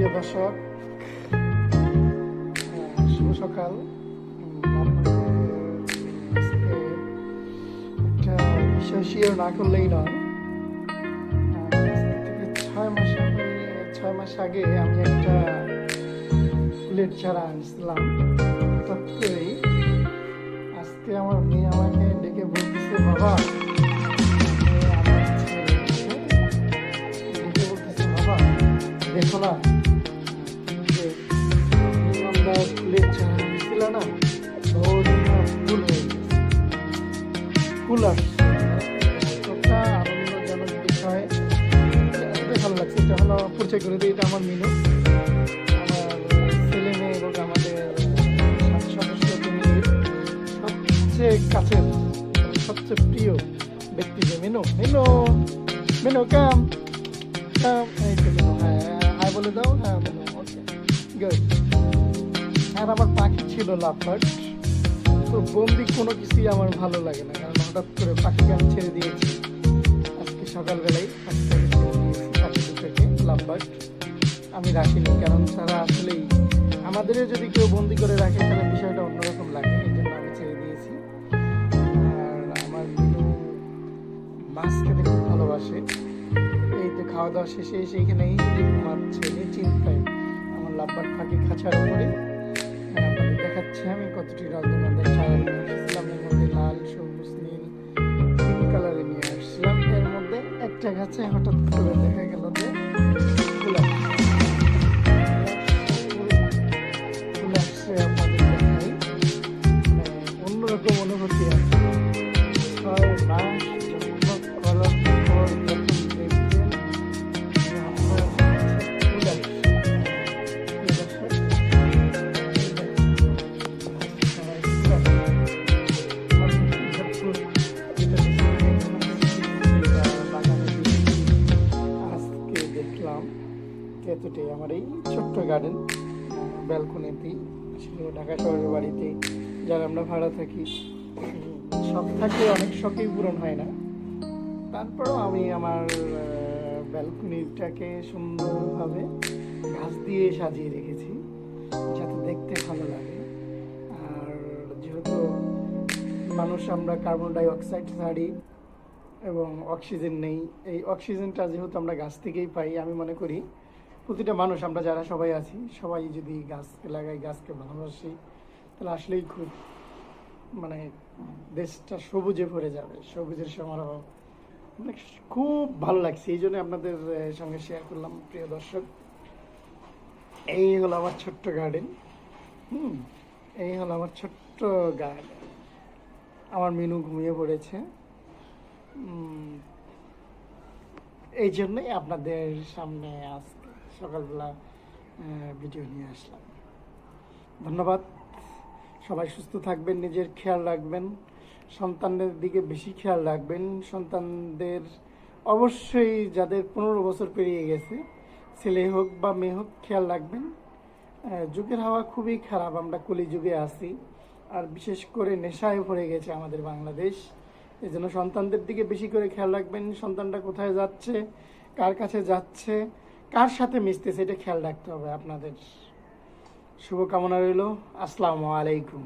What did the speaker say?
প্রিয় দর্শক, শুভ সকাল। আপনাকে আজকে একটা বিষয় শিওর না করলেই নয়। আজকে থেকে 6 মাস আগে আমি একটা ফুলের চারা আনছিলাম। হঠাৎ করেই আজকে আমার মেয়ে আমাকে ডেকে বলতেছে, বাবা দেখো না, যে আমরা ফুলের চারা ছিল না, ওটা ফুল হয়ে গেছে, ফুল আসছে। একটা আনন্দজনক বিষয়, ভালো লাগছে। এটা হলো, পরিচয় করে দিই, এটা আমার মিনু, আমার ছেলে মেয়ে এবং আমাদের 7 সদস্য ফ্যামিলির সবচেয়ে কাছের, সবচেয়ে প্রিয় ব্যক্তি যে মিনু। মিনু মিনু কাম কাম, এই তো মিনু, হ্যাঁ বলে দাও। হ্যাঁ বলে, ওকে, গুড। আর আমার পাখি ছিল লাভবার্ড। তো বন্দি কোনো কিছুই আমার ভালো লাগে না, কারণ হঠাৎ করে পাখিকে আমি ছেড়ে দিয়েছি আজকে সকালবেলায়। পাখিটাকে ছেড়ে দিয়েছি, পাখি দুটোকে লাভবার্ড আমি রাখিনি, কারণ তারা আসলেই আমাদেরও যদি কেউ বন্দি করে রাখে তাহলে বিষয়টা অন্যরকম লাগে, এই জন্য আমি ছেড়ে দিয়েছি। আর আমার মিনু মাছ খেতে খুব ভালোবাসে। এই তো খাওয়া দাওয়া শেষে এসে এখানেই ঘুমাচ্ছে নিশ্চিন্তায় আমার লাভবার্ড পাখির খাঁচার উপরে। আপনাদের দেখাচ্ছি আমি কতটি রজনীগন্ধার চারা নিয়ে আসছিলাম। এর মধ্যে লাল, সবুজ, নীল 3 কালারে নিয়ে আসছিলাম। এর মধ্যে একটা গাছে হঠাৎ করে দেখা গেল যে ফুল আসছে। আপনাদের দেখাই, অন্যরকম অনুভূতি আছে। 6 মাস যত্ন করার পর যখন দেখবেন এতটাই আমার এই ছোট্ট গার্ডেন ব্যালকনিতেই। ঢাকা শহরের বাড়িতে যারা আমরা ভাড়া থাকি, শখ থাকে, অনেক শখই পূরণ হয় না। তারপরেও আমি আমার ব্যালকনিটাকে সুন্দরভাবে গাছ দিয়ে সাজিয়ে রেখেছি, যাতে দেখতে ভালো লাগে। আর যেহেতু মানুষ, আমরা কার্বন ডাই অক্সাইড ছাড়ি এবং অক্সিজেন নেই, এই অক্সিজেনটা যেহেতু আমরা গাছ থেকেই পাই, আমি মনে করি প্রতিটা মানুষ, আমরা যারা সবাই আছি, সবাই যদি গাছকে লাগাই, গাছকে ভালোবাসি, তাহলে আসলেই খুব, মানে দেশটা সবুজে ভরে যাবে, সবুজের সমারোহ। মানে খুব ভালো লাগছে, এই জন্য আপনাদের সঙ্গে শেয়ার করলাম। প্রিয় দর্শক, এই হলো আমার ছোট্ট গার্ডেন। এই হলো আমার ছোট্ট গার্ডেন। আমার মিনু ঘুমিয়ে পড়েছে, এই জন্যই আপনাদের সামনে আজকে সকালবেলা ভিডিও নিয়ে আসলাম। ধন্যবাদ। সবাই সুস্থ থাকবেন, নিজের খেয়াল রাখবেন, সন্তানদের দিকে বেশি খেয়াল রাখবেন। সন্তানদের অবশ্যই, যাদের 15 বছর পেরিয়ে গেছে, ছেলে হোক বা মেয়ে হোক, খেয়াল রাখবেন। যুগের হাওয়া খুবই খারাপ, আমরা কলিযুগে আছি, আর বিশেষ করে নেশায় ভরে গেছে আমাদের বাংলাদেশ। এই জন্য সন্তানদের দিকে বেশি করে খেয়াল রাখবেন। সন্তানটা কোথায় যাচ্ছে, কার কাছে যাচ্ছে, কার সাথে মিশতেছে, এটা খেয়াল রাখতে হবে আপনাদের। শুভকামনা রইল। আসসালামু আলাইকুম।